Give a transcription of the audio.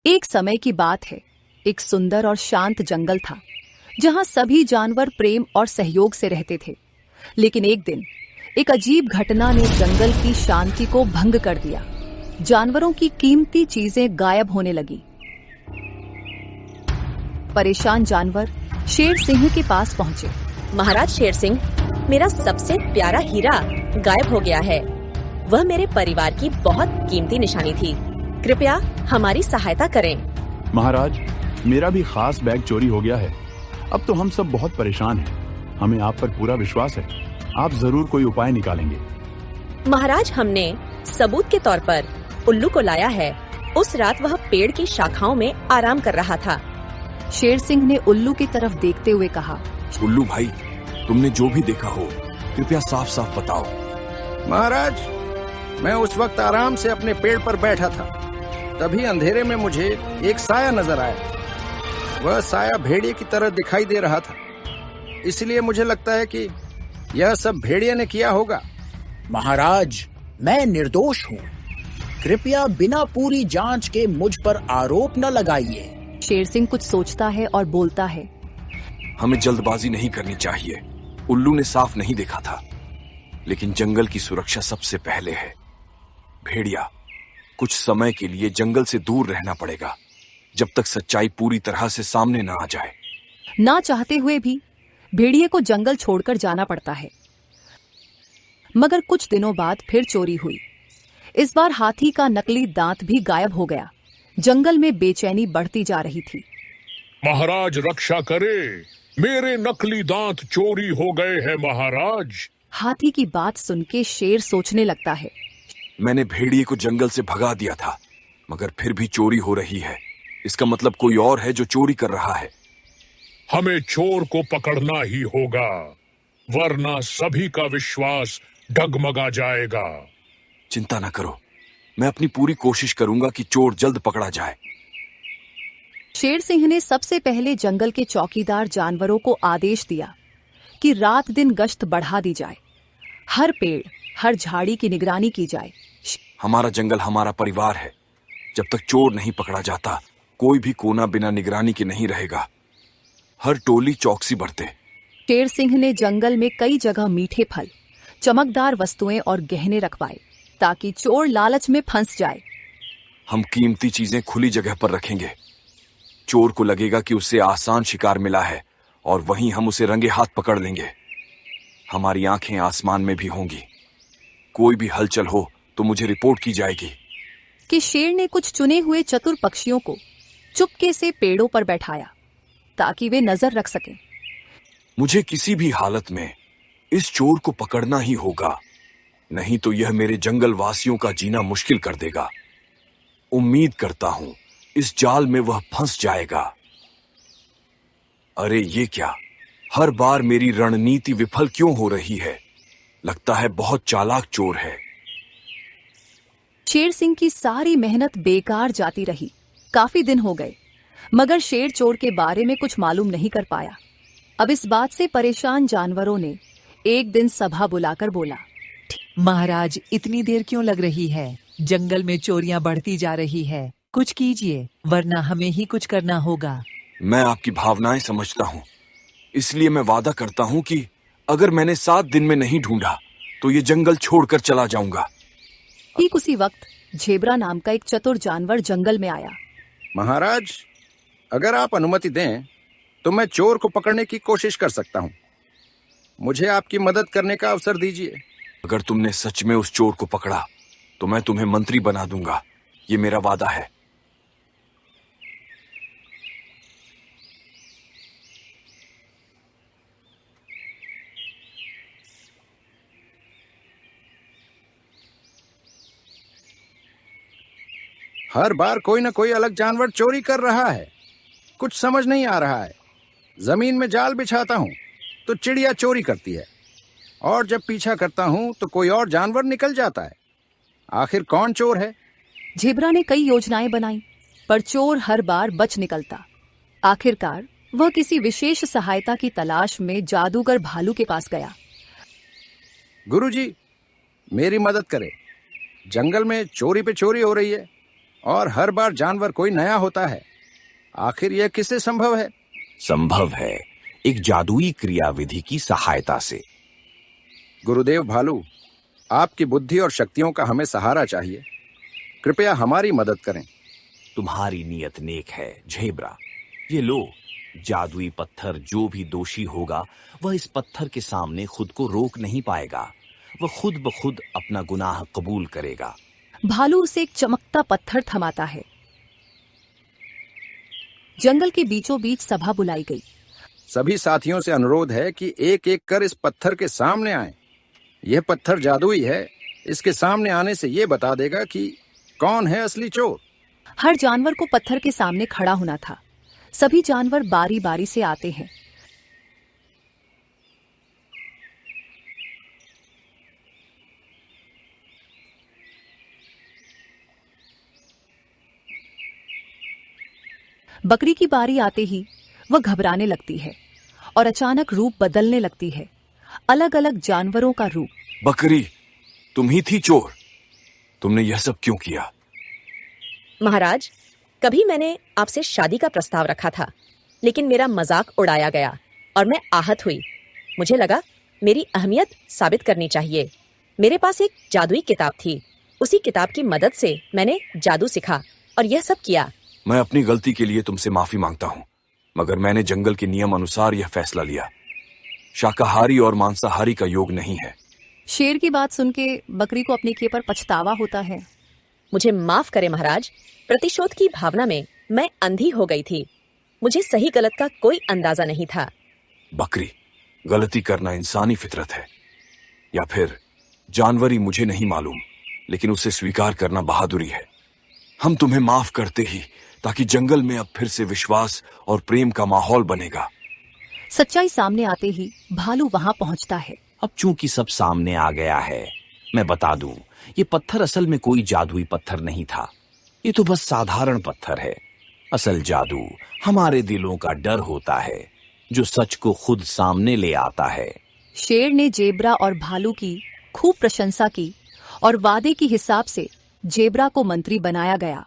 एक समय की बात है। एक सुंदर और शांत जंगल था जहां सभी जानवर प्रेम और सहयोग से रहते थे। लेकिन एक दिन एक अजीब घटना ने जंगल की शांति को भंग कर दिया। जानवरों की कीमती चीजें गायब होने लगी। परेशान जानवर शेर सिंह के पास पहुंचे। महाराज शेर सिंह, मेरा सबसे प्यारा हीरा गायब हो गया है। वह मेरे परिवार की बहुत कीमती निशानी थी। कृपया हमारी सहायता करें। महाराज, मेरा भी खास बैग चोरी हो गया है। अब तो हम सब बहुत परेशान हैं। हमें आप पर पूरा विश्वास है, आप जरूर कोई उपाय निकालेंगे। महाराज, हमने सबूत के तौर पर उल्लू को लाया है। उस रात वह पेड़ की शाखाओं में आराम कर रहा था। शेर सिंह ने उल्लू की तरफ देखते हुए कहा, उल्लू भाई, तुमने जो भी देखा हो कृपया साफ साफ बताओ। महाराज, मैं उस वक्त आराम से अपने पेड़ पर बैठा था। तभी अंधेरे में मुझे एक साया नजर आया। वह साया भेड़िए की तरह दिखाई दे रहा था, इसलिए मुझे लगता है कि यह सब भेड़िए ने किया होगा। महाराज, मैं निर्दोष हूँ। कृपया बिना पूरी जांच के मुझ पर आरोप न लगाइए। शेर सिंह कुछ सोचता है और बोलता है, हमें जल्दबाजी नहीं करनी चाहिए। उल्लू ने साफ नहीं देखा था, लेकिन जंगल की सुरक्षा सबसे पहले है। भेड़िया, कुछ समय के लिए जंगल से दूर रहना पड़ेगा जब तक सच्चाई पूरी तरह से सामने न आ जाए। ना चाहते हुए भी भेड़िए को जंगल छोड़कर जाना पड़ता है। मगर कुछ दिनों बाद फिर चोरी हुई। इस बार हाथी का नकली दांत भी गायब हो गया। जंगल में बेचैनी बढ़ती जा रही थी। महाराज रक्षा करे, मेरे नकली दांत चोरी हो गए हैं महाराज। हाथी की बात सुन के शेर सोचने लगता है, मैंने भेड़िए को जंगल से भगा दिया था, मगर फिर भी चोरी हो रही है। इसका मतलब कोई और है जो चोरी कर रहा है। हमें चोर को पकड़ना ही होगा, वरना सभी का विश्वास डगमगा जाएगा। चिंता न करो, मैं अपनी पूरी कोशिश करूंगा कि चोर जल्द पकड़ा जाए। शेर सिंह ने सबसे पहले जंगल के चौकीदार जानवरों को आदेश दिया कि रात दिन गश्त बढ़ा दी जाए। हर पेड़, हर झाड़ी की निगरानी की जाए। हमारा जंगल हमारा परिवार है। जब तक चोर नहीं पकड़ा जाता, कोई भी कोना बिना निगरानी के नहीं रहेगा। हर टोली चौकसी बरते। शेर सिंह ने जंगल में कई जगह मीठे फल, चमकदार वस्तुएं और गहने रखवाए ताकि चोर लालच में फंस जाए। हम कीमती चीजें खुली जगह पर रखेंगे। चोर को लगेगा कि उसे आसान शिकार मिला है और वहीं हम उसे रंगे हाथ पकड़ लेंगे। हमारी आंखें आसमान में भी होंगी। कोई भी हलचल हो तो मुझे रिपोर्ट की जाएगी। कि शेर ने कुछ चुने हुए चतुर पक्षियों को चुपके से पेड़ों पर बैठाया ताकि वे नजर रख सकें। मुझे किसी भी हालत में इस चोर को पकड़ना ही होगा, नहीं तो यह मेरे जंगल वासियों का जीना मुश्किल कर देगा। उम्मीद करता हूं इस जाल में वह फंस जाएगा। अरे ये क्या, हर बार मेरी रणनीति विफल क्यों हो रही है? लगता है बहुत चालाक चोर है। शेर सिंह की सारी मेहनत बेकार जाती रही। काफी दिन हो गए, मगर शेर चोर के बारे में कुछ मालूम नहीं कर पाया। अब इस बात से परेशान जानवरों ने एक दिन सभा बुलाकर बोला, महाराज, इतनी देर क्यों लग रही है? जंगल में चोरियां बढ़ती जा रही है। कुछ कीजिए, वरना हमें ही कुछ करना होगा। मैं आपकी भावनाएं समझता हूं, इसलिए मैं वादा करता हूं कि अगर मैंने 7 दिन में नहीं ढूंढा तो ये जंगल छोड़कर चला जाऊंगा। ठीक उसी वक्त झेब्रा नाम का एक चतुर जानवर जंगल में आया। महाराज, अगर आप अनुमति दें तो मैं चोर को पकड़ने की कोशिश कर सकता हूं। मुझे आपकी मदद करने का अवसर दीजिए। अगर तुमने सच में उस चोर को पकड़ा तो मैं तुम्हें मंत्री बना दूंगा। ये मेरा वादा है। हर बार कोई ना कोई अलग जानवर चोरी कर रहा है। कुछ समझ नहीं आ रहा है। जमीन में जाल बिछाता हूं तो चिड़िया चोरी करती है, और जब पीछा करता हूं तो कोई और जानवर निकल जाता है। आखिर कौन चोर है? झेब्रा ने कई योजनाएं बनाई, पर चोर हर बार बच निकलता। आखिरकार वह किसी विशेष सहायता की तलाश में जादूगर भालू के पास गया। गुरुजी, मेरी मदद करें। जंगल में चोरी पे चोरी हो रही है। और हर बार जानवर कोई नया होता है। आखिर यह किससे संभव है? संभव है एक जादुई क्रियाविधि की सहायता से। गुरुदेव भालू, आपकी बुद्धि और शक्तियों का हमें सहारा चाहिए। कृपया हमारी मदद करें। तुम्हारी नियत नेक है झेब्रा। ये लो, जादुई पत्थर। जो भी दोषी होगा वह इस पत्थर के सामने खुद को रोक नहीं पाएगा। वह खुद ब खुद अपना गुनाह कबूल करेगा। भालू उसे एक चमकता पत्थर थमाता है। जंगल के बीचों बीच सभा बुलाई गई। सभी साथियों से अनुरोध है कि एक एक कर इस पत्थर के सामने आएं। यह पत्थर जादुई है। इसके सामने आने से यह बता देगा कि कौन है असली चोर। हर जानवर को पत्थर के सामने खड़ा होना था। सभी जानवर बारी बारी से आते हैं। बकरी की बारी आते ही वह घबराने लगती है और अचानक रूप बदलने लगती है। अलग अलग जानवरों का रूप। बकरी, तुम ही थी चोर। तुमने यह सब क्यों किया? महाराज, कभी मैंने आपसे शादी का प्रस्ताव रखा था, लेकिन मेरा मजाक उड़ाया गया और मैं आहत हुई। मुझे लगा मेरी अहमियत साबित करनी चाहिए। मेरे पास एक जादुई किताब थी। उसी किताब की मदद से मैंने जादू सीखा और यह सब किया। मैं अपनी गलती के लिए तुमसे माफी मांगता हूँ, मगर मैंने जंगल के नियम अनुसार यह फैसला लिया। शाकाहारी और मांसाहारी का योग नहीं है। शेर की बात सुन के बकरी को अपने किए पर पछतावा होता है। मुझे माफ करें महाराज, प्रतिशोध की भावना में मैं अंधी हो गई थी। मुझे सही गलत का कोई अंदाजा नहीं था। बकरी, गलती करना इंसानी फितरत है, या फिर जानवरी, मुझे नहीं मालूम, लेकिन उसे स्वीकार करना बहादुरी है। हम तुम्हें माफ करते ही ताकि जंगल में अब फिर से विश्वास और प्रेम का माहौल बनेगा। सच्चाई सामने आते ही भालू वहां पहुंचता है। अब चूंकि सब सामने आ गया है, मैं बता दूं, ये पत्थर असल में कोई जादुई पत्थर नहीं था। ये तो बस साधारण पत्थर है। असल जादू हमारे दिलों का डर होता है, जो सच को खुद सामने ले आता है। शेर ने जेब्रा और भालू की खूब प्रशंसा की और वादे के हिसाब से जेब्रा को मंत्री बनाया गया।